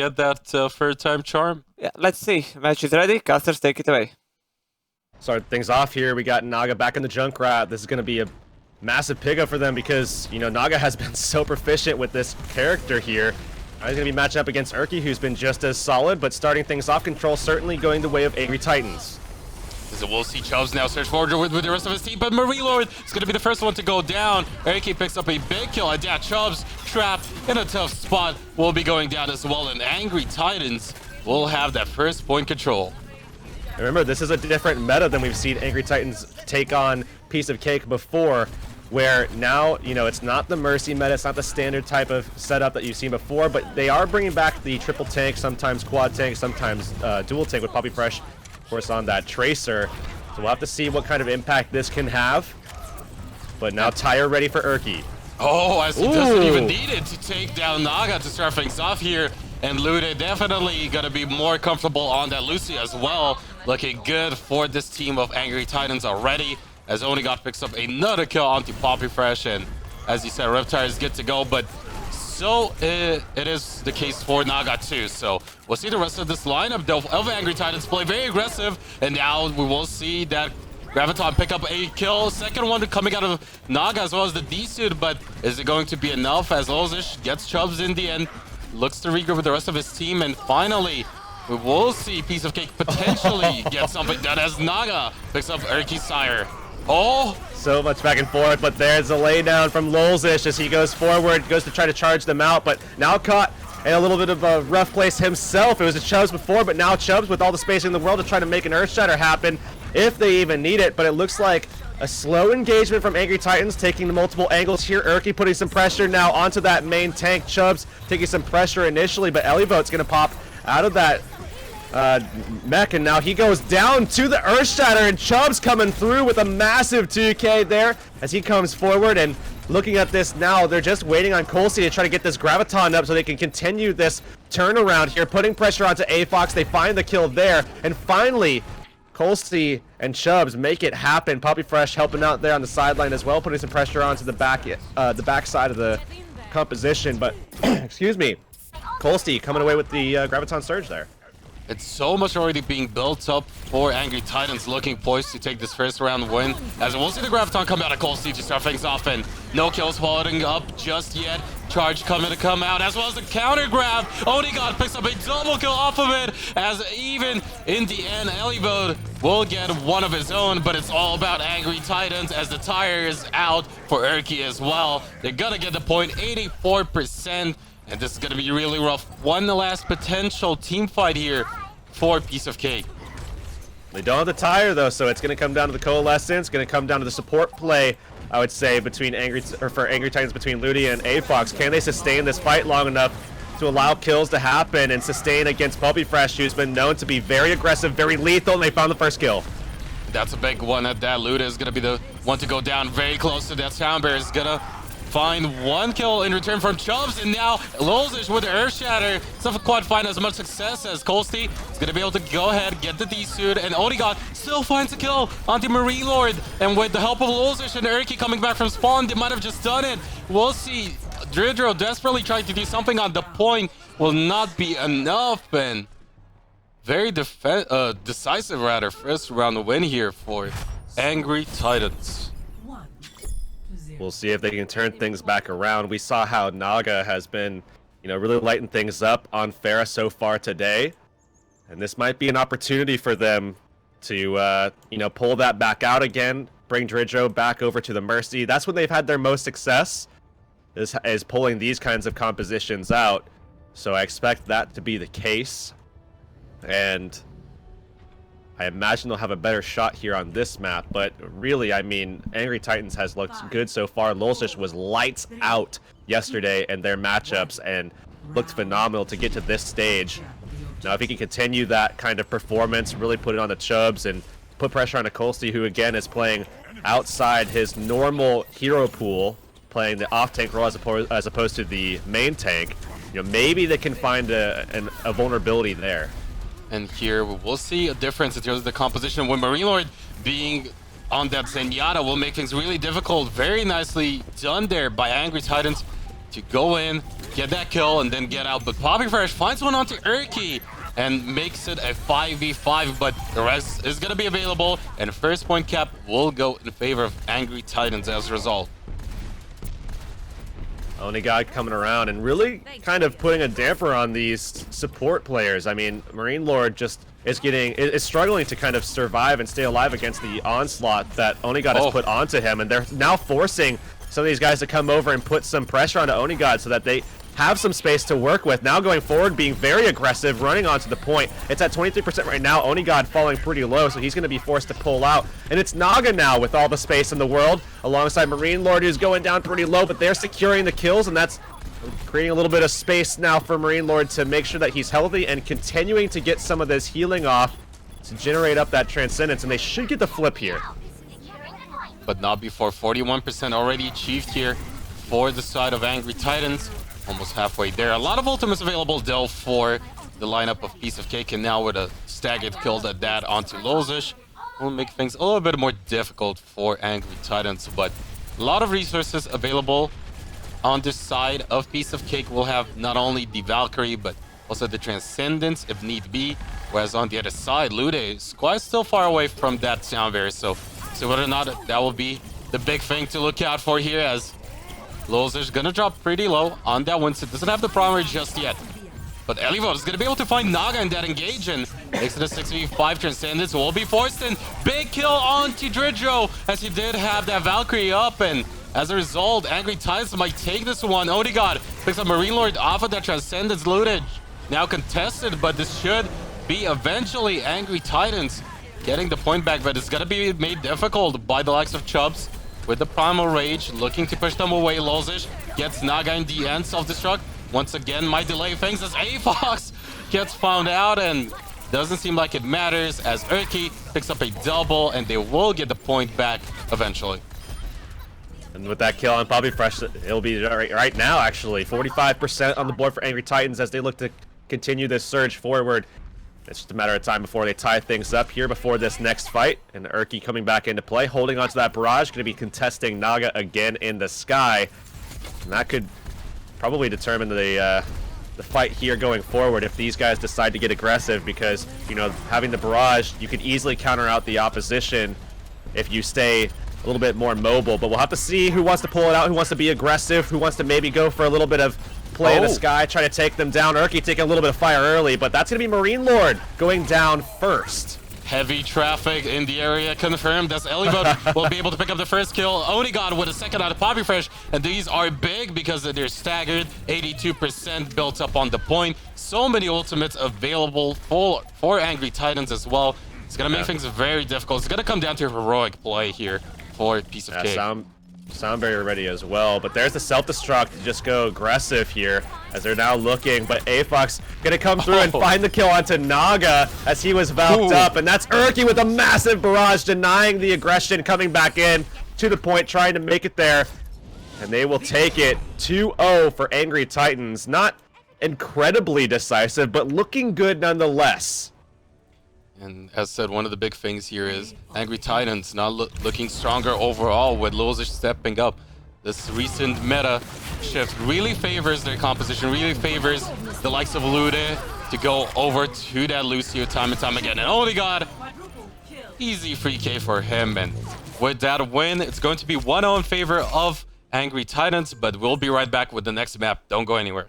get that third time charm? Yeah, let's see. Match is ready. Casters, take it away. Start things off here. We got Naga back in the Junkrat. This is going to be a massive pickup for them because, you know, Naga has been so proficient with this character here. He's going to be matched up against Urki, who's been just as solid, but starting things off, Control certainly going the way of Angry Titans. So we'll see Chubbs now search forward with the rest of his team, but Marie Lord is going to be the first one to go down. Urki picks up a big kill, and Chubbs trapped in a tough spot will be going down as well, and Angry Titans will have that first point control. Remember, this is a different meta than we've seen Angry Titans take on Piece of Cake before, where now, you know, it's not the Mercy meta, it's not the standard type of setup that you've seen before, but they are bringing back the triple tank, sometimes quad tank, sometimes dual tank with Puppy Fresh, of course, on that Tracer. So we'll have to see what kind of impact this can have. But now Tyre ready for Urki. Oh, as he doesn't even need it to take down Naga to start things off here. And Lude definitely going to be more comfortable on that Lucy as well. Looking good for this team of Angry Titans already, as Onigot picks up another kill onto Poppy Fresh, and as you said, Reptile is good to go, but so it is the case for Naga too. So we'll see the rest of this lineup though of Angry Titans play very aggressive, and now we will see that Graviton pick up a kill. Second one coming out of Naga as well as the D-suit, but is it going to be enough as Lozish gets Chubbs in the end, looks to regroup with the rest of his team, and finally we will see Piece of Cake potentially get something done as Naga picks up Urki's Sire. Oh! So much back and forth, but there's a laydown from Lolzish as he goes forward, goes to try to charge them out, but now caught in a little bit of a rough place himself. It was a Chubbs before, but now Chubbs with all the space in the world to try to make an Earthshatter happen if they even need it, but it looks like a slow engagement from Angry Titans, taking the multiple angles here. Urki putting some pressure now onto that main tank. Chubbs taking some pressure initially, but Elivote's going to pop out of that mech, and now he goes down to the Earthshatter, and Chubbs coming through with a massive 2K there as he comes forward. And looking at this now, they're just waiting on Colsey to try to get this Graviton up so they can continue this turnaround here, putting pressure onto AFox. They find the kill there, and finally Colsey and Chubbs make it happen. Poppy Fresh helping out there on the sideline as well, putting some pressure onto the back side of the composition. But excuse me, Colsey coming away with the Graviton Surge there. It's so much already being built up for Angry Titans, looking poised to take this first round win. As we'll see the Graviton come out of Colsey to start things off, and no kills following up just yet. Charge coming to come out, as well as the counter grab. Onigot picks up a double kill off of it, as even in the end, Elivote will get one of his own, but it's all about Angry Titans as the tire is out for Urki as well. They're gonna get the point, 84%. And this is going to be really rough. One last potential team fight here for Piece of Cake. They don't have the tire though, so it's going to come down to the coalescence. Going to come down to the support play, I would say, between for Angry Titans between Ludi and AFox. Can they sustain this fight long enough to allow kills to happen and sustain against Puppy Fresh, who's been known to be very aggressive, very lethal, and they found the first kill. That's a big one at that. Luda is going to be the one to go down very close to that. Soundbear is going to find one kill in return from Chubbs, and now Lolzish with the Earthshatter. It's not quite find as much success as Colsey is going to be able to go ahead, get the D-suit, and Onigot still finds a kill onto Marie Lord. And with the help of Lolzish and Urki coming back from spawn, they might have just done it. We'll see. Dridro desperately trying to do something on the point will not be enough, and very decisive rather first round win here for Angry Titans. We'll see if they can turn things back around. We saw how Naga has been, you know, really lighting things up on Pharah so far today. And this might be an opportunity for them to, you know, pull that back out again, bring Dridro back over to the Mercy. That's when they've had their most success, is pulling these kinds of compositions out. So I expect that to be the case. And I imagine they'll have a better shot here on this map, but really, I mean, Angry Titans has looked good so far. Lolzish was lights out yesterday in their matchups and looked phenomenal to get to this stage. Now, if he can continue that kind of performance, really put it on the Chubbs and put pressure on a Colsey, who again is playing outside his normal hero pool, playing the off-tank role as opposed to the main tank, you know, maybe they can find a vulnerability there. And here we will see a difference in terms of the composition. When Marine Lord being on that Zenyatta will make things really difficult. Very nicely done there by Angry Titans to go in, get that kill and then get out. But Poppy Fresh finds one onto Urki and makes it a 5v5, but the rest is going to be available, and first point cap will go in favor of Angry Titans as a result. Onigod coming around and really kind of putting a damper on these support players. I mean, Marine Lord just is struggling to kind of survive and stay alive against the onslaught that Onigod has put onto him, and they're now forcing some of these guys to come over and put some pressure onto Onigod so that they have some space to work with. Now going forward, being very aggressive, running onto the point. It's at 23% right now. Onigod falling pretty low, so he's going to be forced to pull out. And it's Naga now with all the space in the world, alongside Marine Lord, who's going down pretty low, but they're securing the kills, and that's creating a little bit of space now for Marine Lord to make sure that he's healthy and continuing to get some of this healing off to generate up that Transcendence, and they should get the flip here. But not before 41% already achieved here for the side of Angry Titans. Almost halfway there. A lot of ultimates available though for the lineup of Piece of Cake, and now with a staggered kill that onto Lozish will make things a little bit more difficult for Angry Titans, but a lot of resources available on this side of Piece of Cake. Will have not only the Valkyrie but also the Transcendence if need be, whereas on the other side Lude is quite still far away from that sound barrier, so whether or not that will be the big thing to look out for here, as Lozish gonna drop pretty low on that Winston. Doesn't have the primary just yet. But Elivot is gonna be able to find Naga in that engage, and makes it a 6v5. Transcendence will be forced in. Big kill onto Dridro, as he did have that Valkyrie up, and as a result, Angry Titans might take this one. Onigod picks up Marine Lord off of that Transcendence lootage. Now contested, but this should be eventually Angry Titans getting the point back, but it's gonna be made difficult by the likes of Chubbs. With the Primal Rage, looking to push them away. Lozish gets Naga in the end. Self-destruct. Once again, might delay things as A-Fox gets found out, and doesn't seem like it matters as Urki picks up a double, and they will get the point back eventually. And with that kill on Poppy Fresh, it'll be right now, actually. 45% on the board for Angry Titans as they look to continue this surge forward. It's just a matter of time before they tie things up here before this next fight. And Urki coming back into play, holding onto that barrage, going to be contesting Naga again in the sky. And that could probably determine the fight here going forward if these guys decide to get aggressive, because, you know, having the barrage, you could easily counter out the opposition if you stay a little bit more mobile. But we'll have to see who wants to pull it out, who wants to be aggressive, who wants to maybe go for a little bit of play in the sky, try to take them down. Urki taking a little bit of fire early, but that's going to be Marine Lord going down first. Heavy traffic in the area confirmed as Elivot will be able to pick up the first kill. Onigod with a second out of Poppy Fresh, and these are big because they're staggered. 82% built up on the point. So many ultimates available for Angry Titans as well. It's going to make things very difficult. It's going to come down to heroic play here for Piece of Cake. Sound barrier ready as well, but there's the self-destruct to just go aggressive here as they're now looking, but A-Fox gonna come through and find the kill onto Naga as he was valved up, and that's Urki with a massive barrage denying the aggression, coming back in to the point, trying to make it there, and they will take it 2-0 for Angry Titans. Not incredibly decisive, but looking good nonetheless. And as said, one of the big things here is Angry Titans not looking stronger overall with Lozish stepping up. This recent meta shift really favors their composition, really favors the likes of Lude to go over to that Lucio time and time again. And Onigod, easy free K for him. And with that win, it's going to be 1-0 in favor of Angry Titans, but we'll be right back with the next map. Don't go anywhere.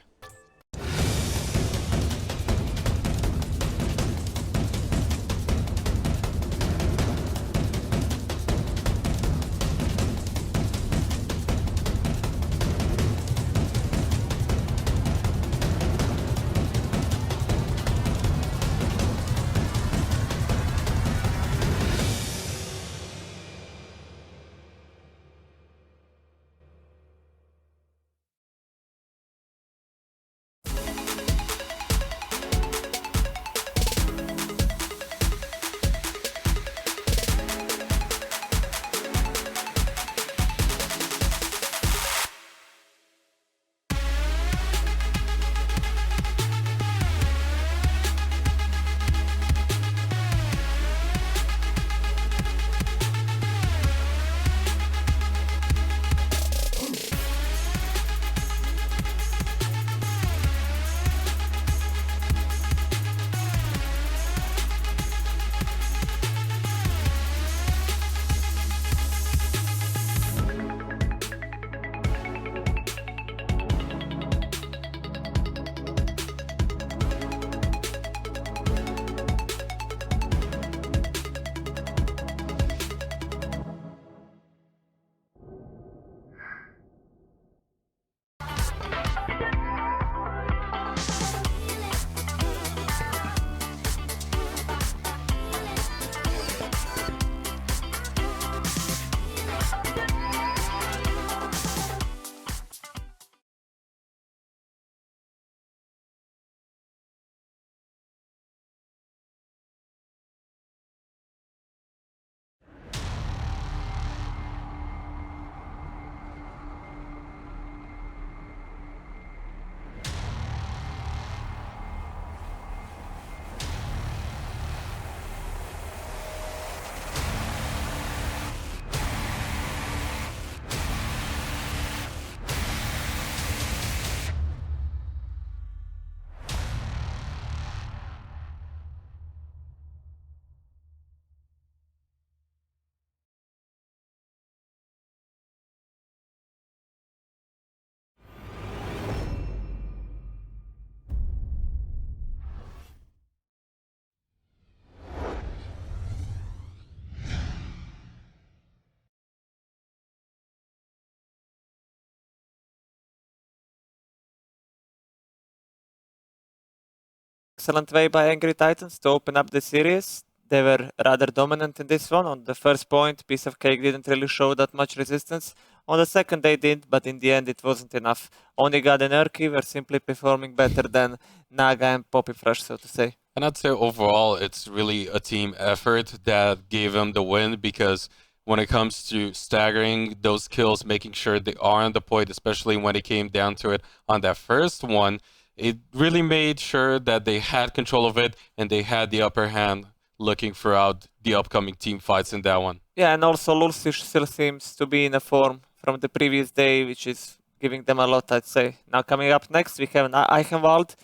excellent way by Angry Titans to open up the series. They were rather dominant in this one. On the first point, Piece of Cake didn't really show that much resistance. On the second they did, but in the end it wasn't enough. Onigad and Erky were simply performing better than Naga and Poppy Fresh, so to say. And I'd say overall, it's really a team effort that gave them the win, because when it comes to staggering those kills, making sure they are on the point, especially when it came down to it on that first one, it really made sure that they had control of it and they had the upper hand looking throughout the upcoming team fights in that one. Yeah, and also Lulsish still seems to be in a form from the previous day, which is giving them a lot, I'd say. Now coming up next, we have Eichenwald,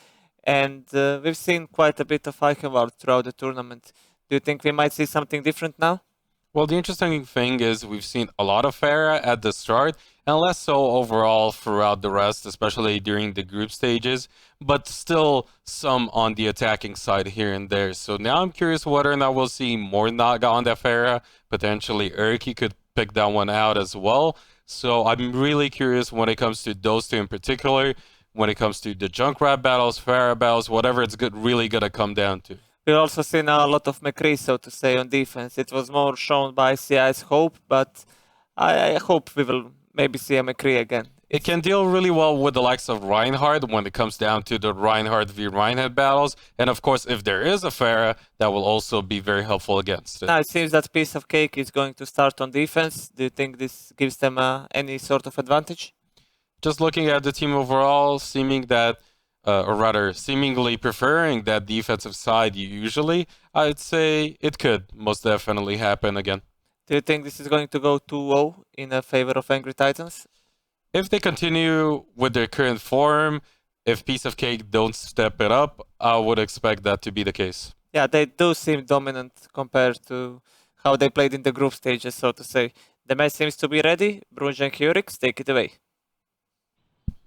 and we've seen quite a bit of Eichenwald throughout the tournament. Do you think we might see something different now? Well, the interesting thing is we've seen a lot of Pharah at the start, and less so overall throughout the rest, especially during the group stages, but still some on the attacking side here and there. So now I'm curious whether or not we'll see more Naga on that Pharah. Potentially Erky could pick that one out as well. So I'm really curious when it comes to those two in particular, when it comes to the Junkrat battles, Pharah battles, whatever it's really gonna come down to. We've also seen a lot of McCree, so to say, on defense. It was more shown by CI's Hope, but I hope we will maybe see a McCree again. It can deal really well with the likes of Reinhardt when it comes down to the Reinhardt v Reinhardt battles. And of course, if there is a Pharah, that will also be very helpful against it. Now it seems that Piece of Cake is going to start on defense. Do you think this gives them any sort of advantage? Just looking at the team overall, seemingly preferring that defensive side usually, I'd say it could most definitely happen again. Do you think this is going to go 2-0 in favor of Angry Titans? If they continue with their current form, if Piece of Cake don't step it up, I would expect that to be the case. Yeah, they do seem dominant compared to how they played in the group stages, so to say. The match seems to be ready. Brunj and Hurix, take it away.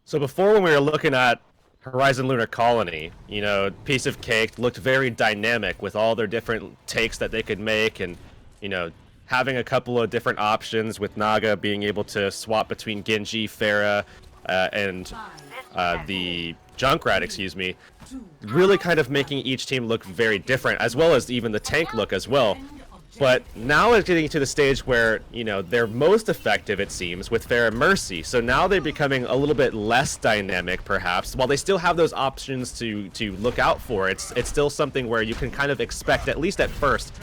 So before, when we were looking at Horizon Lunar Colony, you know, Piece of Cake looked very dynamic with all their different takes that they could make, and, you know, having a couple of different options with Naga being able to swap between Genji, Pharah, and the Junkrat, excuse me, really kind of making each team look very different, as well as even the tank look as well. But now it's getting to the stage where, you know, they're most effective, it seems, with Pharah Mercy. So now they're becoming a little bit less dynamic, perhaps. While they still have those options to look out for, it's still something where you can kind of expect, at least at first,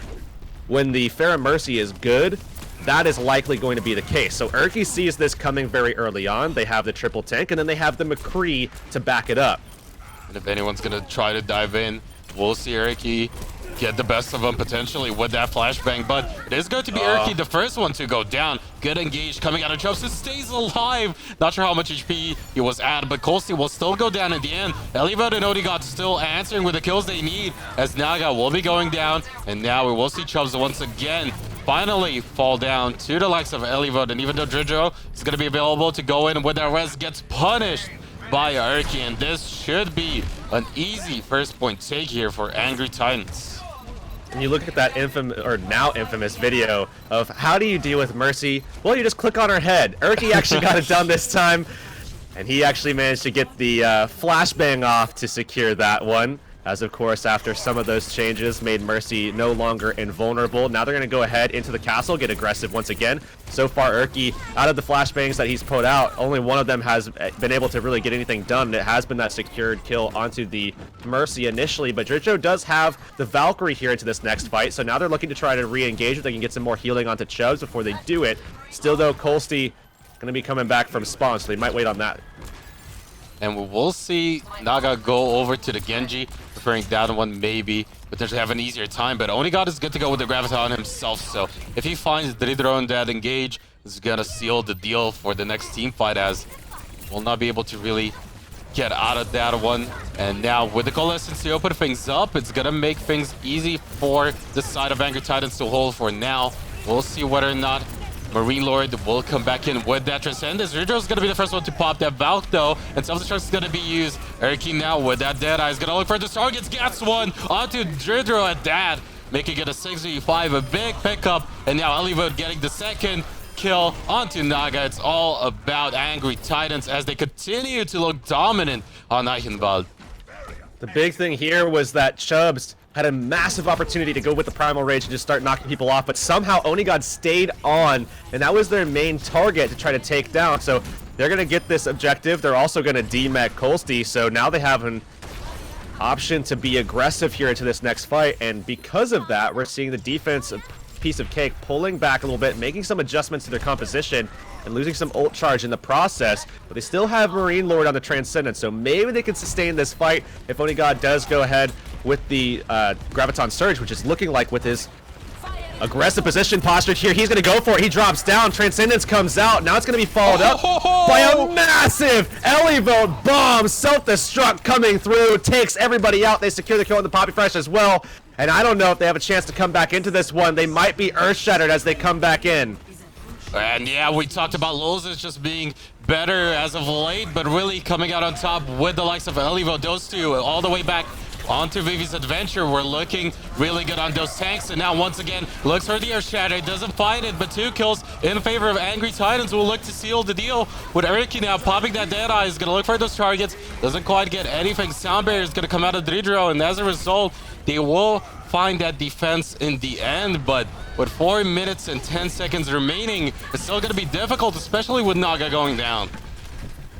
when the Pharah Mercy is good, that is likely going to be the case. So Erky sees this coming very early on. They have the triple tank, and then they have the McCree to back it up. And if anyone's going to try to dive in, we'll see Erky get the best of them potentially with that flashbang, but it is going to be Erky, the first one to go down. Good engage coming out of Chubbs, it stays alive. Not sure how much HP he was at, but Colsey will still go down in the end. Elivod and Odegaard still answering with the kills they need, as Naga will be going down, and now we will see Chubbs once again finally fall down to the likes of Elivod, and even though Dridro is going to be available to go in with that res, gets punished by Erky, and this should be an easy first point take here for Angry Titans. And you look at that now infamous video of how do you deal with Mercy? Well, you just click on her head. Erky actually got it done this time, and he actually managed to get the flashbang off to secure that one. As of course, after some of those changes made Mercy no longer invulnerable. Now they're going to go ahead into the castle, get aggressive once again. So far, Erky, out of the flashbangs that he's put out, only one of them has been able to really get anything done. It has been that secured kill onto the Mercy initially, but Dritcho does have the Valkyrie here into this next fight. So now they're looking to try to re-engage if they can get some more healing onto Chubbs before they do it. Still though, Colsey going to be coming back from spawn, so they might wait on that. And we will see Naga go over to the Genji, preferring that one maybe, potentially have an easier time, but Onigad is good to go with the Graviton himself, so if he finds Dridro and that engage, is gonna seal the deal for the next team fight, as we'll not be able to really get out of that one. And now with the Coalescence to open things up, it's gonna make things easy for the side of Angry Titans to hold for now. We'll see whether or not Marine Lord will come back in with that Transcendence. Ridro's gonna be the first one to pop that Valk though, and Self-Destruct is gonna be used. Erky now with that Deadeye is gonna look for the targets, gets one onto Dridro at that, making it a 6v5, a big pickup, and now Elivod getting the second kill onto Naga. It's all about Angry Titans as they continue to look dominant on Eichenwald. The big thing here was that Chubbs had a massive opportunity to go with the Primal Rage and just start knocking people off, but somehow Onigod stayed on, and that was their main target to try to take down. So they're going to get this objective. They're also going to demech Colsty, so now they have an option to be aggressive here into this next fight, and because of that, we're seeing the defense of Piece of Cake pulling back a little bit, making some adjustments to their composition, and losing some ult charge in the process, but they still have Marine Lord on the Transcendence, so maybe they can sustain this fight if Onigod does go ahead with the Graviton Surge, which is looking like with his aggressive position posture here, he's going to go for it. He drops down, Transcendence comes out, now it's going to be followed up by a massive Elevote bomb, self-destruct coming through, takes everybody out. They secure the kill on the Poppy Fresh as well, and I don't know if they have a chance to come back into this one. They might be earth-shattered as they come back in. And yeah, we talked about Lozis just being better as of late, but really coming out on top with the likes of Elivo. Those two all the way back onto Vivi's Adventure. We're looking really good on those tanks, and now once again looks for the Earth Shatter. Doesn't find it, but 2 kills in favor of Angry Titans. Will look to seal the deal with Erky now popping that Deadeye. Is going to look for those targets. Doesn't quite get anything. Sound Barrier is going to come out of Dridro, and as a result, they will find that defense in the end, but with 4 minutes and 10 seconds remaining, it's still going to be difficult, especially with Naga going down.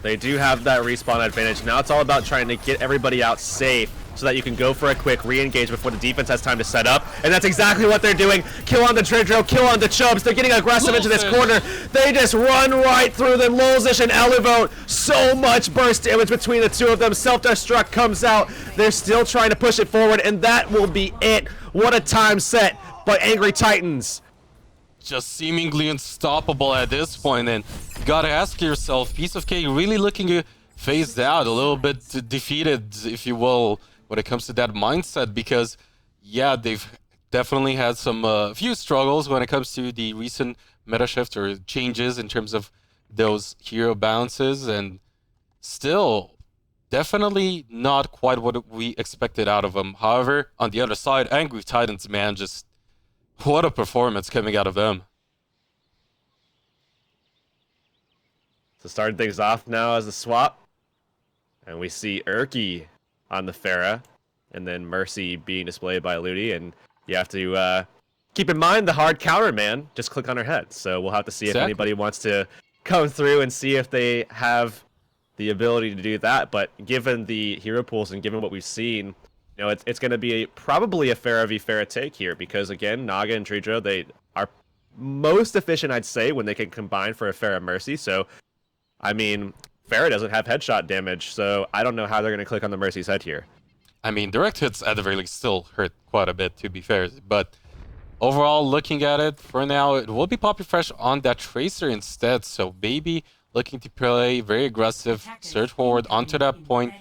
They do have that respawn advantage. Now it's all about trying to get everybody out safe so that you can go for a quick re-engage before the defense has time to set up. And that's exactly what they're doing. Kill on the Dridro, kill on the Chubbs. They're getting aggressive into this corner. They just run right through them. Lolzish and Elevote. So much burst damage between the two of them. Self-destruct comes out. They're still trying to push it forward, and that will be it. What a time set by Angry Titans. Just seemingly unstoppable at this point, and you gotta ask yourself, Piece of Cake really looking phased out, a little bit defeated, if you will, when it comes to that mindset, because yeah, they've definitely had some few struggles when it comes to the recent meta shift or changes in terms of those hero bounces, and still definitely not quite what we expected out of them. However, on the other side, Angry Titans, man, just what a performance coming out of them. So starting things off now as a swap, and we see Erky on the Pharah, and then Mercy being displayed by Ludi, and you have to keep in mind the hard counter, man. Just click on her head. So we'll have to see if anybody wants to come through and see if they have the ability to do that. But given the hero pools and given what we've seen, you know, it's going to be probably a Pharah v Pharah take here, because again, Naga and Dridro, they are most efficient, I'd say, when they can combine for a Pharah Mercy. So, I mean, Pharah doesn't have headshot damage, so I don't know how they're going to click on the Mercy's head here. I mean, direct hits at the very least still hurt quite a bit, to be fair, but overall, looking at it, for now, it will be Poppy Fresh on that Tracer instead, so Baby looking to play very aggressive, surge forward onto that point,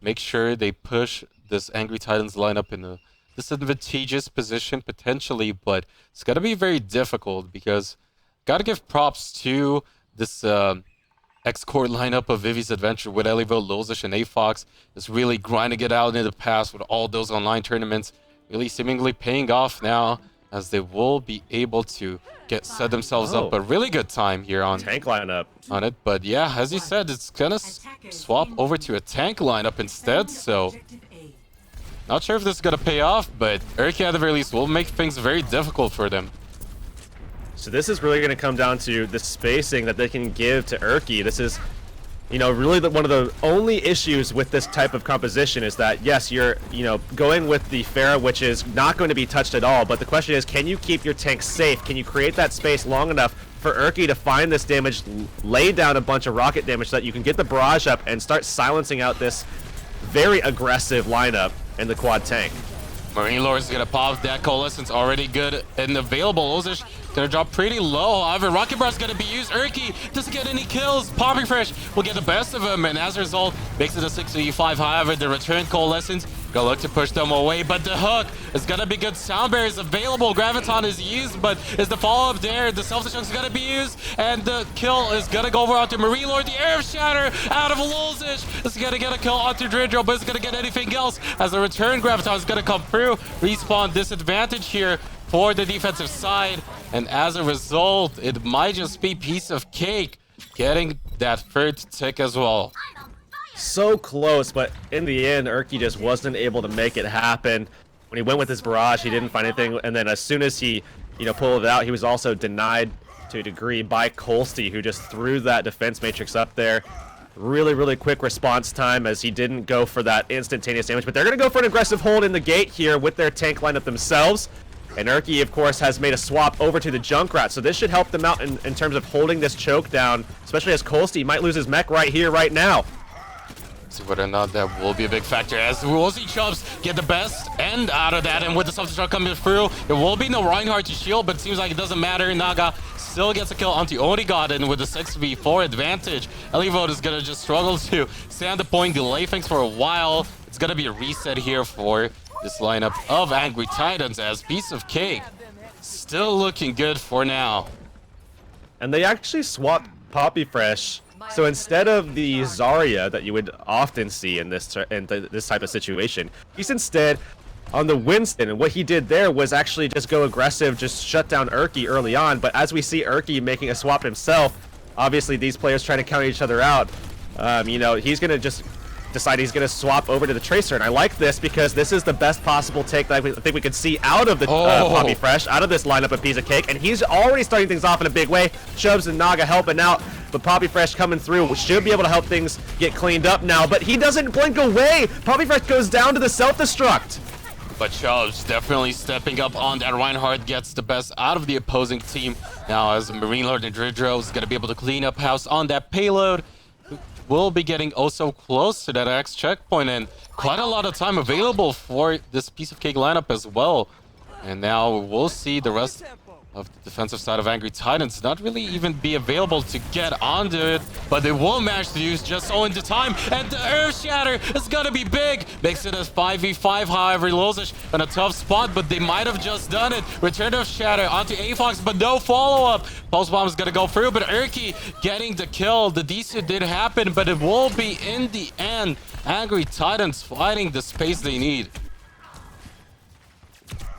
make sure they push this Angry Titans lineup in a disadvantageous position, potentially, but it's going to be very difficult, because got to give props to this X-Core lineup of Vivi's Adventure with Elivo, Lozish, and A-Fox is really grinding it out in the past with all those online tournaments, really seemingly paying off now, as they will be able to set themselves up a really good time here on tank lineup on it. But yeah, as you said, it's gonna swap over to a tank lineup instead, so not sure if this is gonna pay off, but Erky at the very least will make things very difficult for them. So this is really going to come down to the spacing that they can give to Erky. This is, you know, really one of the only issues with this type of composition is that, yes, you're, you know, going with the Pharah, which is not going to be touched at all, but the question is, can you keep your tank safe? Can you create that space long enough for Erky to find this damage, lay down a bunch of rocket damage so that you can get the barrage up and start silencing out this very aggressive lineup in the quad tank? Marine Lord is gonna pop. That Coalescence already good and available. Lozish gonna drop pretty low. However, Rocket Bar is gonna be used. Erky doesn't get any kills. Poppy Fresh will get the best of him, and as a result, makes it a 6v5. However, the return Coalescence gonna look to push them away, but the hook is gonna be good. Sound Barrier is available. Graviton is used, but is the follow-up there? The self-destruct is gonna be used, and the kill is gonna go over onto Marine Lord. The Earth Shatter out of Lozish is gonna get a kill onto Dridro, but it's gonna get anything else as the return Graviton is gonna come through. Respawn disadvantage here for the defensive side, and as a result, it might just be Piece of Cake getting that third tick as well. So close, but in the end, Erky just wasn't able to make it happen. When he went with his barrage, he didn't find anything, and then as soon as he, pulled it out, he was also denied to a degree by Kolsty, who just threw that defense matrix up there. Really, really quick response time as he didn't go for that instantaneous damage, but they're going to go for an aggressive hold in the gate here with their tank lineup themselves. And Erky, of course, has made a swap over to the Junkrat, so this should help them out in terms of holding this choke down, especially as Kolsty might lose his mech right here, right now. See whether or not that will be a big factor, as we will see Chubbs get the best end out of that, and with the self-destruct coming through, there will be no Reinhardt to shield, but it seems like it doesn't matter. Naga still gets a kill onto Onigod, and with the 6v4 advantage, Elivode is gonna just struggle to stay on the point, delay things for a while. It's gonna be a reset here for this lineup of Angry Titans, as Piece of Cake still looking good for now. And they actually swapped Poppy Fresh. So instead of the Zarya that you would often see in this type of situation, he's instead on the Winston, and what he did there was actually just go aggressive, just shut down Erky early on. But as we see Erky making a swap himself, obviously these players trying to counter each other out. He's gonna just decide he's gonna swap over to the Tracer, and I like this because this is the best possible take that I think we could see out of the Poppy Fresh, out of this lineup of Piece of Cake, and he's already starting things off in a big way. Chubbs and Naga helping out, but Poppy Fresh coming through should be able to help things get cleaned up now, but he doesn't blink away. Poppy Fresh goes down to the self-destruct. But Chubbs definitely stepping up on that. Reinhardt gets the best out of the opposing team. Now as Marine Lord and Dridro is going to be able to clean up house on that payload. Will be getting oh so close to that X checkpoint, and quite a lot of time available for this Piece of Cake lineup as well. And now we'll see the rest of the defensive side of Angry Titans not really even be available to get onto it, but they will manage to use just so into time, and the Earth Shatter is gonna be big. Makes it a 5v5, however, Lozish in a tough spot, but they might have just done it. Return of Shatter onto Avox, but no follow-up. Pulse Bomb is gonna go through, but Erky getting the kill. The DC did happen, but it will be in the end Angry Titans finding the space they need.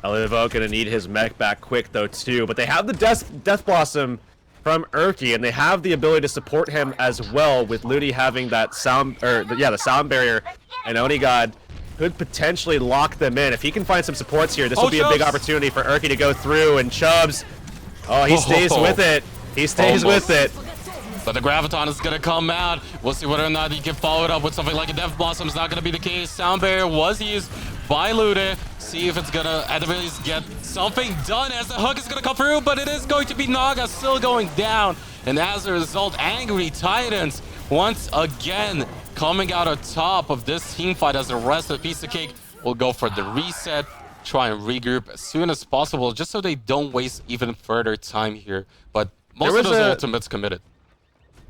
Elivo gonna need his mech back quick though too, but they have the Death Blossom from Erky, and they have the ability to support him as well, with Ludi having that the sound barrier, and Onigod could potentially lock them in. If he can find some supports here, this will be a big opportunity for Erky to go through, and Chubbs, he stays with it. He stays with it. But the Graviton is gonna come out. We'll see whether or not he can follow it up with something like a Death Blossom. It's not gonna be the case. Sound barrier was used by Lude. See if it's gonna at the very least get something done, as the hook is gonna come through, but it is going to be Naga still going down. And as a result, Angry Titans once again coming out on top of this team fight, as the rest of the Piece of Cake will go for the reset, try and regroup as soon as possible, just so they don't waste even further time here. But most of those ultimates committed.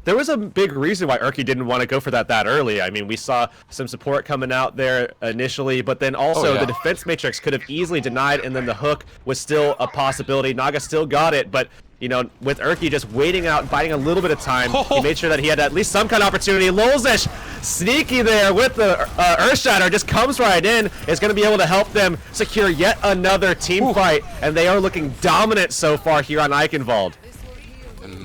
There was a big reason why Erky didn't want to go for that early. I mean, we saw some support coming out there initially, but then also the defense matrix could have easily denied, and then the hook was still a possibility. Naga still got it, but with Erky just waiting out, biding a little bit of time, he made sure that he had at least some kind of opportunity. Lolzish, sneaky there with the Earth Shatter, just comes right in, is going to be able to help them secure yet another team fight, and they are looking dominant so far here on Eichenwald.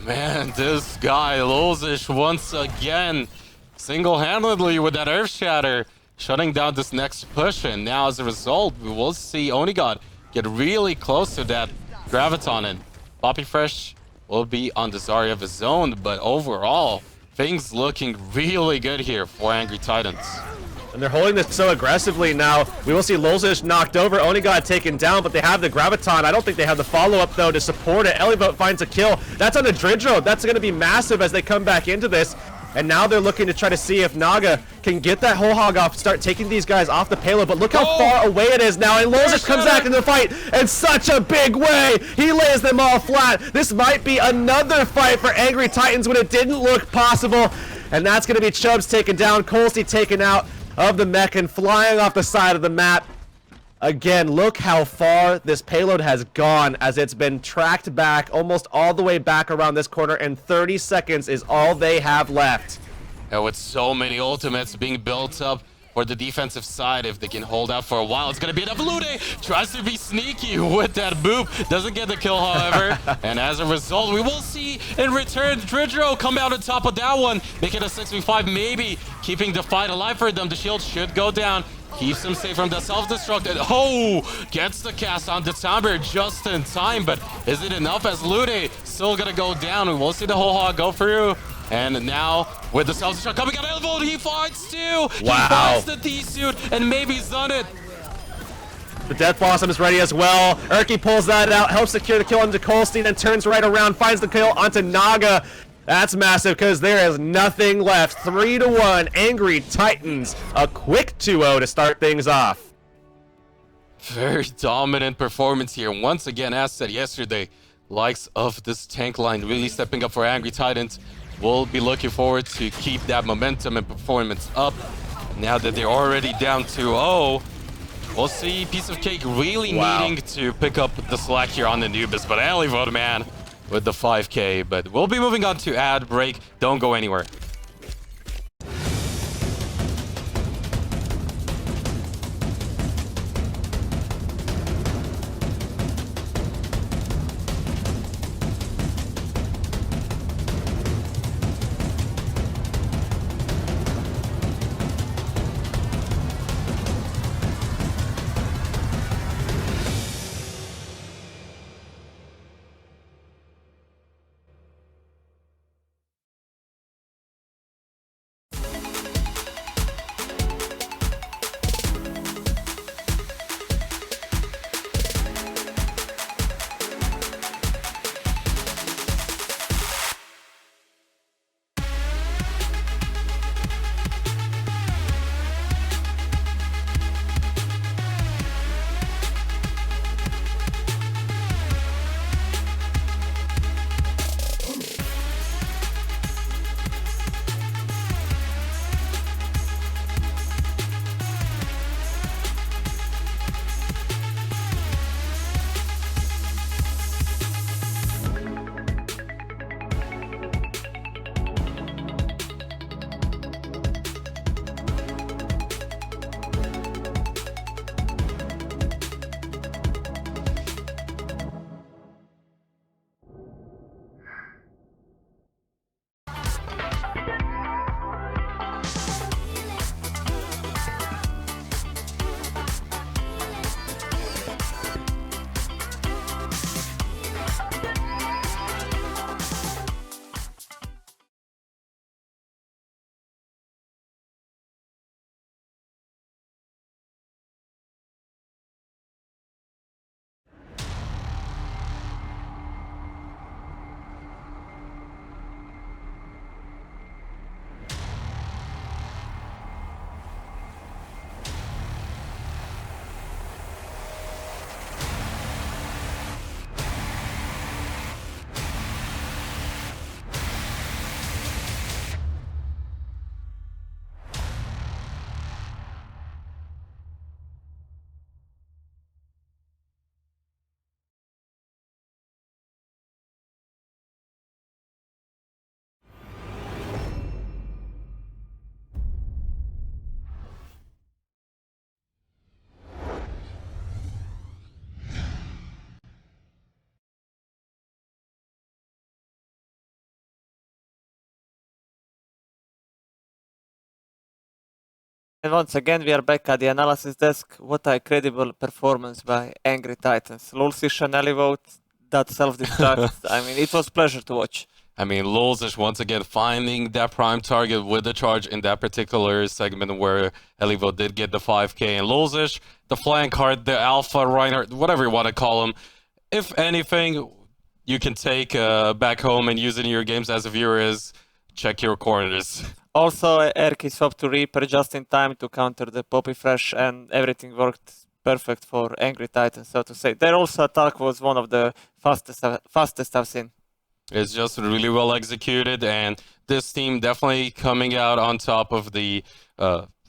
Man, this guy, Lozish, once again, single-handedly with that Earth Shatter, shutting down this next push. And now, as a result, we will see Onigod get really close to that Graviton. And Poppy Fresh will be on the Zarya of his own. But overall, things looking really good here for Angry Titans. And they're holding this so aggressively now. We will see Lolzish knocked over, Onigod taken down, but they have the Graviton. I don't think they have the follow-up, though, to support it. Elivote finds a kill. That's on the Dridro. That's going to be massive as they come back into this. And now they're looking to try to see if Naga can get that whole hog off, start taking these guys off the payload. But look how far away it is now. And Lolzish comes back into the fight in such a big way. He lays them all flat. This might be another fight for Angry Titans when it didn't look possible. And that's going to be Chubbs taken down, Kolsty taken out of the mech and flying off the side of the map. Again, look how far this payload has gone, as it's been tracked back almost all the way back around this corner, and 30 seconds is all they have left. And with so many ultimates being built up for the defensive side if they can hold out for a while. It's going to be enough. Lude tries to be sneaky with that boop. Doesn't get the kill, however. And as a result, we will see in return Dridro come out on top of that one. Make it a 6v5, maybe keeping the fight alive for them. The shield should go down. Keeps him safe from the self-destruct. And gets the cast on the Timber just in time. But is it enough as Lude still going to go down? We will see the whole hog go through. And now, with the self-destruct coming out of Elvold, he fights too! Wow. He finds the D-suit, and maybe he's done it! The Death Blossom is ready as well. Erky pulls that out, helps secure the kill onto Kolstein, and turns right around, finds the kill onto Naga. That's massive, because there is nothing left. 3-1, Angry Titans. A quick 2-0 to start things off. Very dominant performance here. Once again, as said yesterday, likes of this tank line really stepping up for Angry Titans. We'll be looking forward to keep that momentum and performance up. Now that they're already down 2-0, we'll see Piece of Cake really needing to pick up the slack here on Anubis. But Elvold, man, with the 5k. But we'll be moving on to ad break. Don't go anywhere. And once again, we are back at the analysis desk. What a credible performance by Angry Titans. Lulsish and Elvold, that self-destruct. I mean, it was a pleasure to watch. I mean, Lulsish once again finding that prime target with the charge in that particular segment where Elvold did get the 5k. And Lulsish, the flank card, the alpha Reinhardt, whatever you want to call him. If anything, you can take back home and use it in your games as a viewer is check your corners. Also, Erky swapped to Reaper just in time to counter the Poppy Fresh, and everything worked perfect for Angry Titans, so to say. Their also attack was one of the fastest I've seen. It's just really well executed, and this team definitely coming out on top of the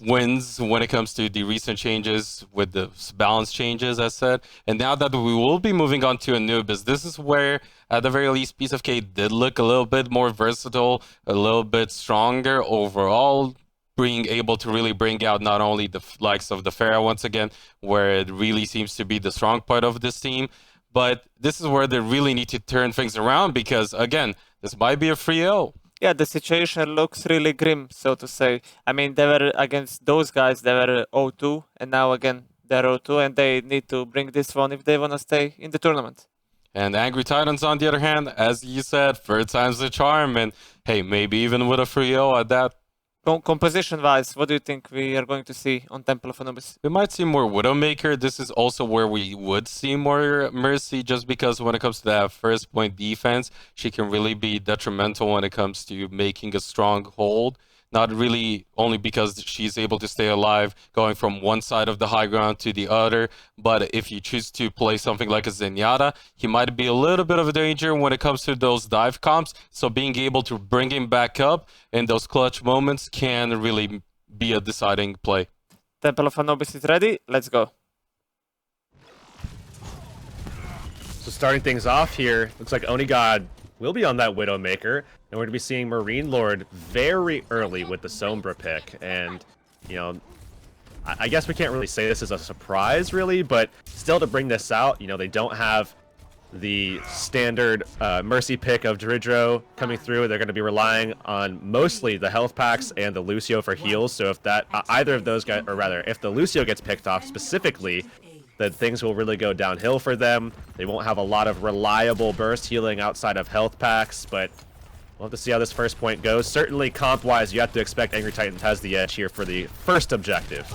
wins when it comes to the recent changes with the balance changes, as said. And now that we will be moving on to Anubis, this is where, at the very least, Piece of Cake did look a little bit more versatile, a little bit stronger overall. being able to really bring out not only the likes of the Pharah once again, where it really seems to be the strong part of this team, but this is where they really need to turn things around because, again, this might be a 3-0. Yeah, the situation looks really grim, so to say. I mean, they were against those guys, they were 0-2, and now again they're 0-2, and they need to bring this one if they want to stay in the tournament. And Angry Titans, on the other hand, as you said, third time's the charm, and hey, maybe even with a 3-0 at that. Composition-wise, what do you think we are going to see on Temple of Anubis? We might see more Widowmaker. This is also where we would see more Mercy, just because when it comes to that first point defense, she can really be detrimental when it comes to making a strong hold. Not really only because she's able to stay alive going from one side of the high ground to the other, but if you choose to play something like a Zenyatta, he might be a little bit of a danger when it comes to those dive comps, so being able to bring him back up in those clutch moments can really be a deciding play. Temple of Anubis is ready, let's go. So starting things off here, looks like Onigod will be on that Widowmaker, and we're going to be seeing Marine Lord very early with the Sombra pick. And, you know, I guess we can't really say this is a surprise, really, but still to bring this out, you know, they don't have the standard Mercy pick of Dridro coming through. They're going to be relying on mostly the health packs and the Lucio for heals. So if that, either of those guys, or rather, if the Lucio gets picked off specifically, that things will really go downhill for them. They won't have a lot of reliable burst healing outside of health packs, but we'll have to see how this first point goes. Certainly, comp-wise, you have to expect Angry Titans has the edge here for the first objective.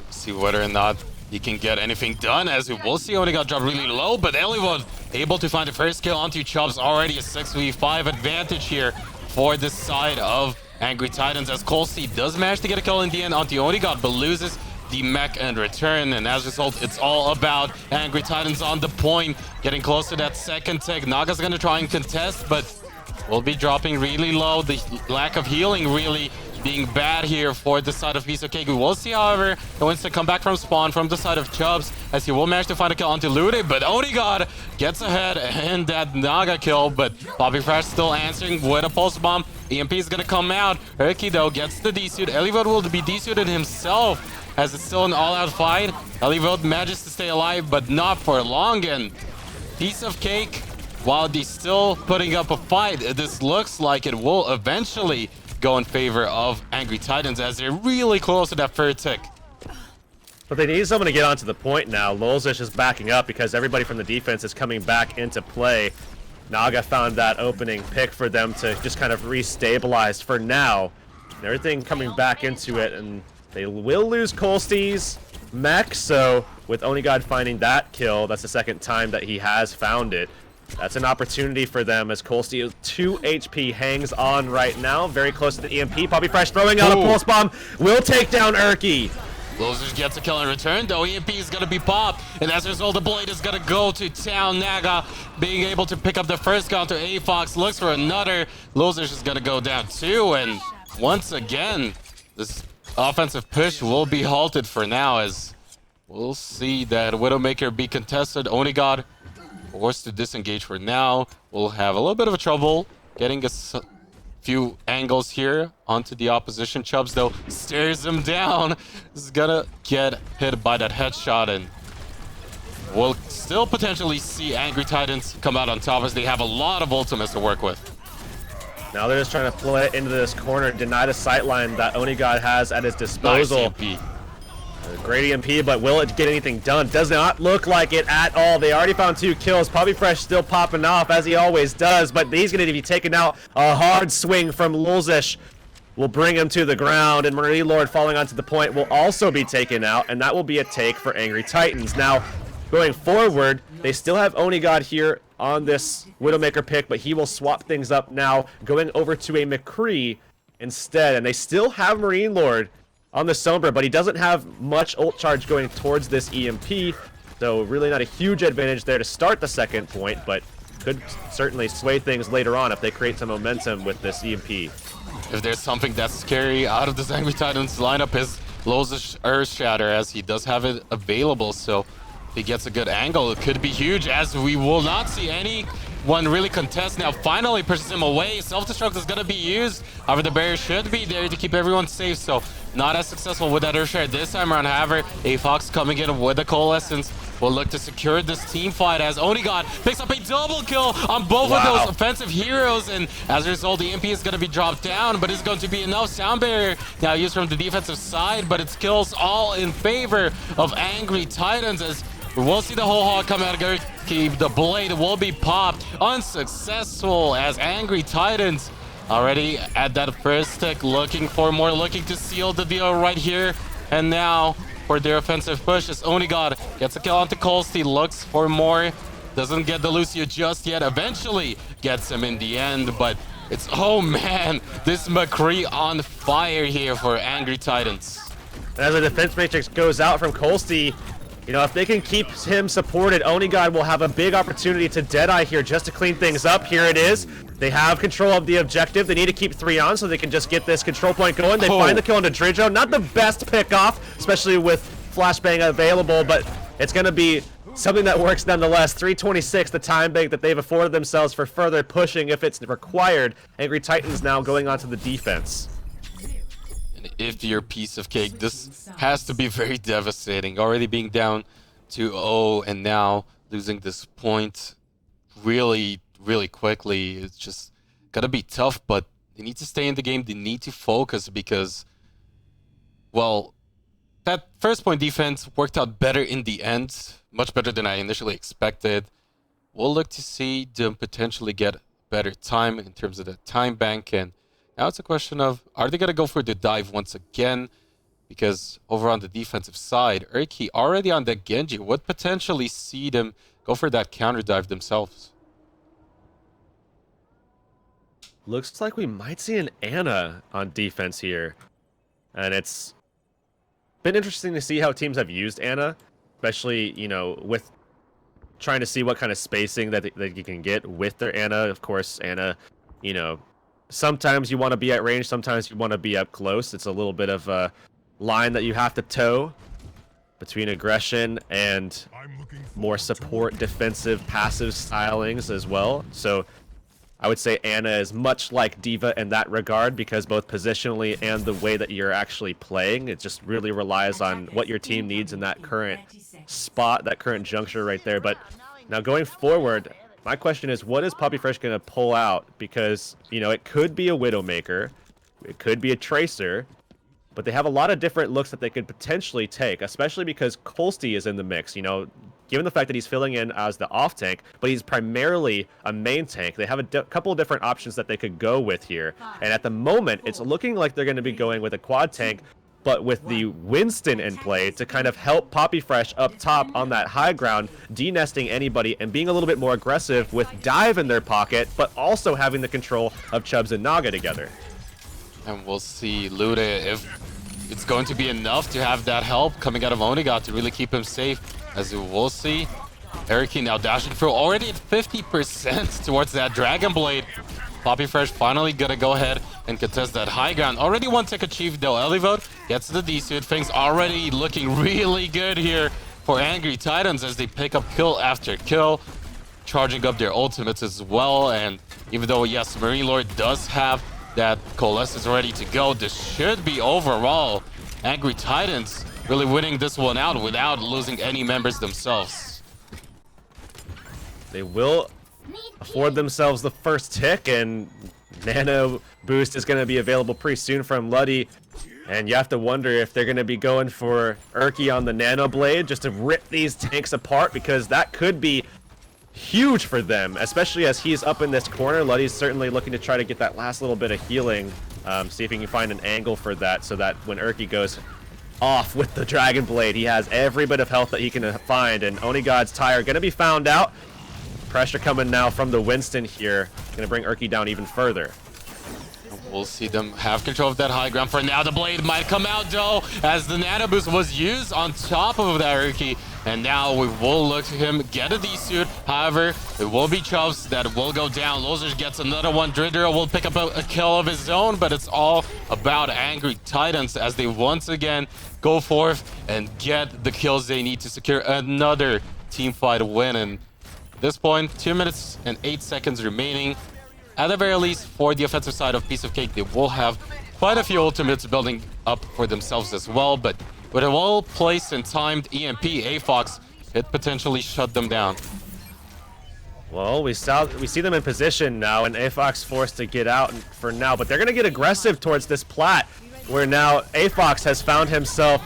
See whether or not he can get anything done, as we will see Onigod drop really low, but Elliewood able to find the first kill onto Chubbs. Already a 6v5 advantage here for this side of Angry Titans, as Colsey does manage to get a kill in the end onto Onigod, but loses the mech and return, and as a result, it's all about Angry Titans on the point, getting close to that second tick. Naga's gonna try and contest, but will be dropping really low. The lack of healing really being bad here for the side of Piece of Cake. We will see, however, the Winston come back from spawn from the side of Chubbs, as he will manage to find a kill onto Lude, but Onigod gets ahead and that Naga kill, but Bobby Fresh still answering with a pulse bomb. EMP is gonna come out. Herky, though, gets the desuit. Elliewood will be desuited himself, as it's still an all-out fight. Elliewood manages to stay alive, but not for long, and Piece of Cake, while he's still putting up a fight, this looks like it will eventually go in favor of Angry Titans, as they're really close to that third tick. But they need someone to get onto the point now. Lolzish is backing up because everybody from the defense is coming back into play. Naga found that opening pick for them to just kind of restabilize for now. And everything coming back into it, and they will lose Colste's mech, so with Onigod finding that kill, that's the second time that he has found it. That's an opportunity for them, as Colsey, 2 HP, hangs on right now, very close to the EMP. Poppy Fresh throwing out a pulse bomb, will take down Erky. Losers gets a kill in return, though EMP is going to be popped, and as a result, the blade is going to go to town. Naga being able to pick up the first counter. A-Fox looks for another. Losers is going to go down too, and once again, this offensive push will be halted for now, as we'll see that Widowmaker be contested. Onigod forced to disengage for now. We'll have a little bit of a trouble getting a few angles here onto the opposition. Chubbs, though, stares him down. This is gonna get hit by that headshot, and we'll still potentially see Angry Titans come out on top, as they have a lot of ultimates to work with. Now they're just trying to play it into this corner, deny the sightline that Onigod has at his disposal. Nice EMP. Great EMP, but will it get anything done? Does not look like it at all. They already found 2 kills. Poppy Fresh still popping off, as he always does, but he's going to be taken out. A hard swing from Lulzish will bring him to the ground, and Marie Lord falling onto the point will also be taken out, and that will be a take for Angry Titans. Now, going forward, they still have Onigod here on this Widowmaker pick, but he will swap things up now, going over to a McCree instead, and they still have Marine Lord on the Sombra, but he doesn't have much ult charge going towards this EMP, so really not a huge advantage there to start the second point, but could certainly sway things later on if they create some momentum with this EMP. If there's something that's scary out of this Angry Titans lineup, is Loz's Earth Shatter, as he does have it available, so if he gets a good angle, it could be huge, as we will not see any one really contest now finally pushes him away. Self-destruct is going to be used. However, the barrier should be there to keep everyone safe, so not as successful with that Earthshare this time around. However, Avox coming in with the Coalescence will look to secure this team fight as Onigod picks up a double kill on both of those offensive heroes, and as a result, the MP is going to be dropped down, but it's going to be enough. Sound barrier now used from the defensive side, but it's kills all in favor of Angry Titans as we'll see the whole hog come out of Gurki. The blade will be popped. Unsuccessful as Angry Titans already at that first tick, looking for more, looking to seal the deal right here. And now for their offensive push as Onigod gets a kill onto Colsty, looks for more. Doesn't get the Lucio just yet. Eventually gets him in the end, but it's, oh man, this McCree on fire here for Angry Titans. As the defense matrix goes out from Colsty, you know, if they can keep him supported, Onigod will have a big opportunity to Deadeye here just to clean things up. Here it is. They have control of the objective. They need to keep 3 on so they can just get this control point going. They find the kill into Dridro. Not the best pick off, especially with Flashbang available, but it's going to be something that works nonetheless. 3:26, the time bank that they've afforded themselves for further pushing if it's required. Angry Titans now going on to the defense. If you're a piece of cake, this has to be very devastating. Already being down 2-0 and now losing this point really, really quickly. It's just gonna be tough, but they need to stay in the game. They need to focus because, well, that first point defense worked out better in the end. Much better than I initially expected. We'll look to see them potentially get better time in terms of the time bank, and now it's a question of, are they going to go for the dive once again? Because over on the defensive side, Urki already on the Genji would potentially see them go for that counter dive themselves. Looks like we might see an Ana on defense here. And it's been interesting to see how teams have used Ana, especially, you know, with trying to see what kind of spacing that you can get with their Ana. Of course, Ana, you know, sometimes you want to be at range, sometimes you want to be up close. It's a little bit of a line that you have to toe between aggression and more support, defensive, passive stylings as well. So I would say Ana is much like D.Va in that regard, because both positionally and the way that you're actually playing, it just really relies on what your team needs in that current spot, that current juncture right there. But now going forward, my question is, what is Poppy Fresh going to pull out? Because, you know, it could be a Widowmaker, it could be a Tracer, but they have a lot of different looks that they could potentially take, especially because Colsty is in the mix. You know, given the fact that he's filling in as the off tank, but he's primarily a main tank, they have a couple of different options that they could go with here. And at the moment, it's looking like they're going to be going with a quad tank, but with the Winston in play to kind of help Poppy Fresh up top on that high ground, de-nesting anybody and being a little bit more aggressive with Dive in their pocket, but also having the control of Chubbs and Naga together. And we'll see, Lude, if it's going to be enough to have that help coming out of Onigod to really keep him safe, as we'll see. Eriki now dashing through, already at 50% towards that Dragon Blade. Poppy Fresh finally gonna go ahead and contest that high ground. Already one tick achieved though. Elivote gets the D-suit. Things already looking really good here for Angry Titans as they pick up kill after kill, charging up their ultimates as well. And even though, yes, Marine Lord does have that Coalescence ready to go, this should be overall Angry Titans really winning this one out without losing any members themselves. They will afford themselves the first tick, and Nano Boost is going to be available pretty soon from Luddy. And you have to wonder if they're going to be going for Urki on the Nano Blade just to rip these tanks apart, because that could be huge for them, especially as he's up in this corner. Luddy's certainly looking to try to get that last little bit of healing, see if he can find an angle for that, so that when Urki goes off with the Dragon Blade, he has every bit of health that he can find. And Onigod's Tire going to be found out. Pressure coming now from the Winston here, going to bring Urki down even further. We'll see them have control of that high ground for now. The blade might come out though, as the Nano Boost was used on top of that Urki. And now we will look to him get a D-suit. However, it will be Chubbs that will go down. Lozers gets another one. Dridro will pick up a kill of his own, but it's all about Angry Titans as they once again go forth and get the kills they need to secure another team fight win. And At this point, 2 minutes and 8 seconds remaining. At the very least, for the offensive side of Piece of Cake, they will have quite a few ultimates building up for themselves as well, but with a well-placed and timed EMP, AFox could potentially shut them down. Well, we see them in position now, and AFox forced to get out for now, but they're going to get aggressive towards this plat, where now AFox has found himself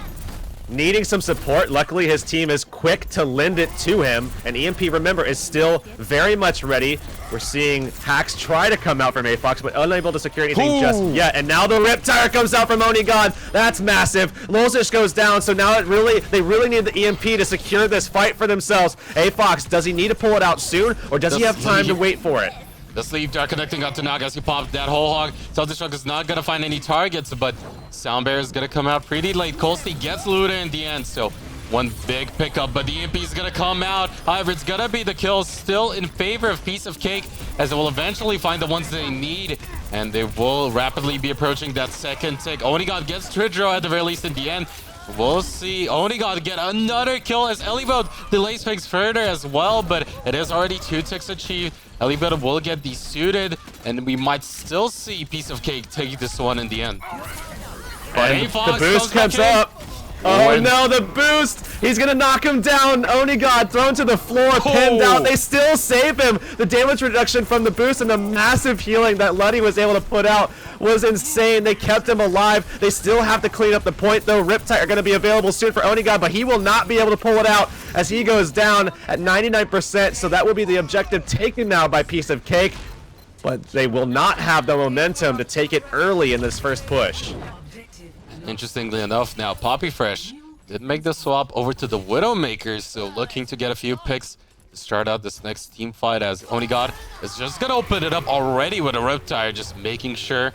needing some support. Luckily, his team is quick to lend it to him, and EMP, remember, is still very much ready. We're seeing hacks try to come out from AFox, but unable to secure anything just yet. And now the Riptire comes out from Onigod. That's massive. Lolzish goes down, so now they really need the EMP to secure this fight for themselves. AFox, does he need to pull it out soon, or does he have time to wait for it? The sleeve dart connecting onto Naga as he popped that whole hog. Self-destruct is not gonna find any targets, but Soundbear is gonna come out pretty late. Colsty gets looted in the end, so one big pickup, but the EMP is gonna come out. However, it's gonna be the kill still in favor of Piece of Cake, as they will eventually find the ones they need, and they will rapidly be approaching that second tick. Onigod gets Tridro at the very least in the end. We'll see Onigod get another kill as Elibot delays things further as well, but it is already 2 ticks achieved. Elibot will get desuited, and we might still see Piece of Cake take this one in the end. But And the boost comes up. Oh no, the boost! He's gonna knock him down. Onigod thrown to the floor, pinned out. They still save him. The damage reduction from the boost and the massive healing that Luddy was able to put out was insane. They kept him alive. They still have to clean up the point though. Riptide are gonna be available soon for Onigod, but he will not be able to pull it out as he goes down at 99%. So that will be the objective taken now by Piece of Cake, but they will not have the momentum to take it early in this first push. Interestingly enough, now Poppy Fresh did make the swap over to the Widowmakers, so looking to get a few picks to start out this next team fight, as Onigod is just gonna open it up already with a Riptire, just making sure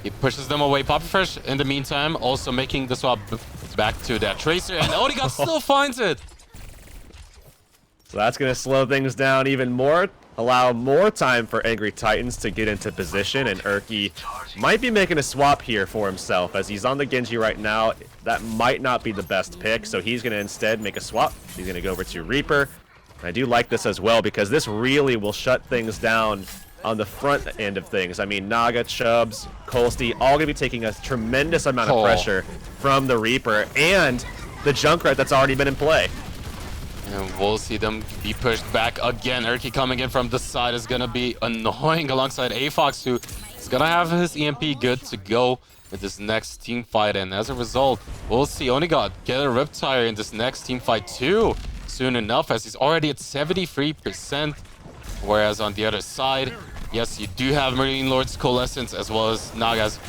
he pushes them away. Poppy Fresh, in the meantime, also making the swap back to that Tracer, and Onigod still finds it. So that's going to slow things down even more, allow more time for Angry Titans to get into position, and Urki might be making a swap here for himself as he's on the Genji right now. That might not be the best pick, so he's going to instead make a swap. He's going to go over to Reaper. And I do like this as well because this really will shut things down on the front end of things. I mean, Naga, Chubbs, Colsty, all going to be taking a tremendous amount of pressure from the Reaper and the Junkrat that's already been in play. And we'll see them be pushed back again. Urki coming in from the side is going to be annoying alongside AFox, who is going to have his EMP good to go with this next team fight. And as a result, we'll see Onigod get a Riptire in this next team fight too soon enough, as he's already at 73%. Whereas on the other side, yes, you do have Marine Lord's Coalescence as well as Naga's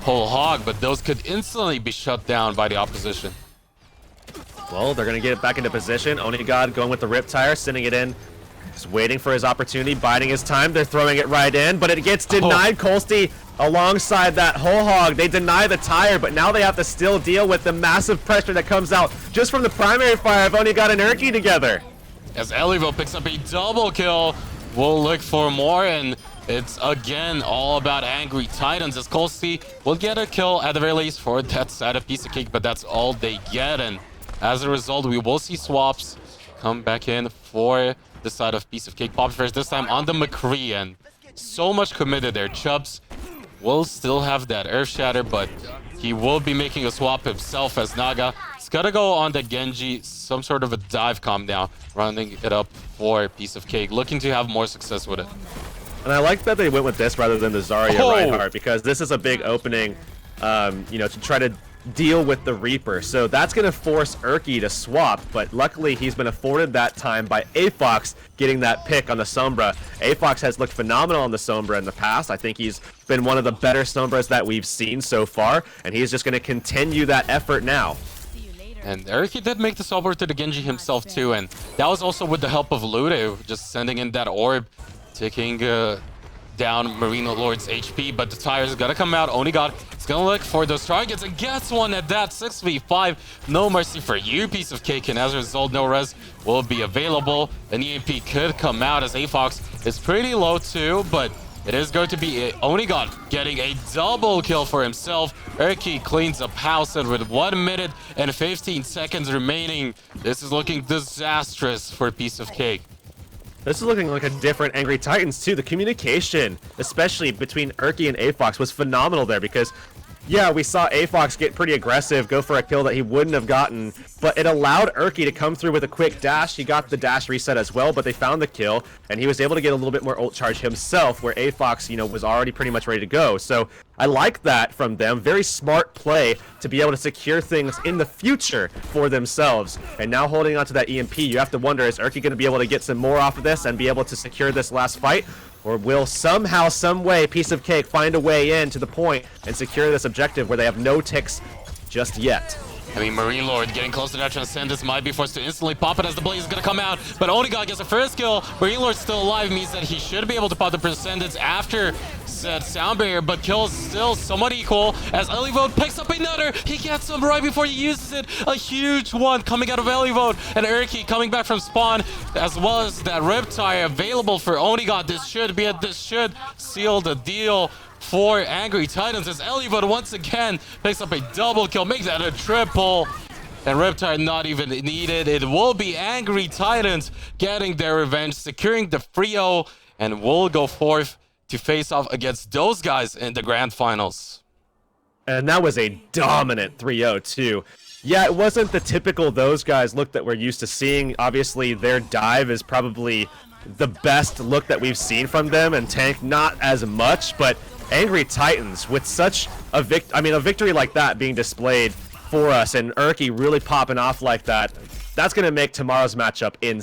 whole hog, but those could instantly be shut down by the opposition. Well, they're going to get it back into position. Onigod going with the Riptire, sending it in. Just waiting for his opportunity, biding his time. They're throwing it right in, but it gets denied. Colsty alongside that whole hog. They deny the tire, but now they have to still deal with the massive pressure that comes out just from the primary fire of Onigod and Urki together. As Eliville picks up a double kill, we'll look for more, and it's again all about Angry Titans, as Colsty will get a kill at the very least for that side of Piece of Cake, but that's all they get. And as a result, we will see swaps come back in for the side of Piece of Cake. Poppy Fresh this time on the McCree, and so much committed there. Chubbs will still have that Earth Shatter, but he will be making a swap himself as Naga. It's gonna go on the Genji, some sort of a dive comp now, rounding it up for Piece of Cake, looking to have more success with it. And I like that they went with this rather than the Zarya Reinhardt, because this is a big opening, you know, to try to deal with the Reaper. So that's going to force Urki to swap, but luckily he's been afforded that time by AFox getting that pick on the Sombra. AFox has looked phenomenal on the Sombra in the past. I think he's been one of the better Sombras that we've seen so far, and he's just going to continue that effort now. And Urki did make the swap to the Genji himself too, and that was also with the help of Lude, just sending in that orb, taking down Marino Lord's HP, but the tire's gonna come out. Onigod is gonna look for those targets and gets one at that. 6v5, no mercy for you, Piece of Cake, and as a result, no res will be available. An EMP could come out as AFox is pretty low too, but it is going to be Onigod getting a double kill for himself. Urki cleans up house, and with 1 minute and 15 seconds remaining, this is looking disastrous for Piece of Cake. This is looking like a different Angry Titans too. The communication, especially between Erky and AFox, was phenomenal there because, yeah, we saw AFox get pretty aggressive, go for a kill that he wouldn't have gotten, but it allowed Erky to come through with a quick dash. He got the dash reset as well, but they found the kill, and he was able to get a little bit more ult charge himself, where AFox, you know, was already pretty much ready to go. So I like that from them. Very smart play to be able to secure things in the future for themselves. And now holding on to that EMP, you have to wonder, is Erky going to be able to get some more off of this and be able to secure this last fight? Or will somehow, some way, Piece of Cake find a way in to the point and secure this objective where they have no ticks just yet? I mean, Marine Lord getting close to that Transcendence might be forced to instantly pop it as the Blaze is going to come out. But Onigod gets the first kill. Marine Lord still alive, means that he should be able to pop the Transcendence after said sound barrier, but kills still somewhat equal as Elivote picks up another. He gets him right before he uses it. A huge one coming out of Elivote, and Erky coming back from spawn, as well as that Riptide available for Onigod. This should seal the deal for Angry Titans as Elivote once again picks up a double kill, makes that a triple. And Riptide not even needed. It will be Angry Titans getting their revenge, securing the Frio, and will go forth to face off against those guys in the grand finals. And that was a dominant 3-0 too. Yeah, it wasn't the typical those guys look that we're used to seeing. Obviously, their dive is probably the best look that we've seen from them, and Tank not as much, but Angry Titans with such a victory like that being displayed for us, and Erky really popping off like that, that's going to make tomorrow's matchup insane.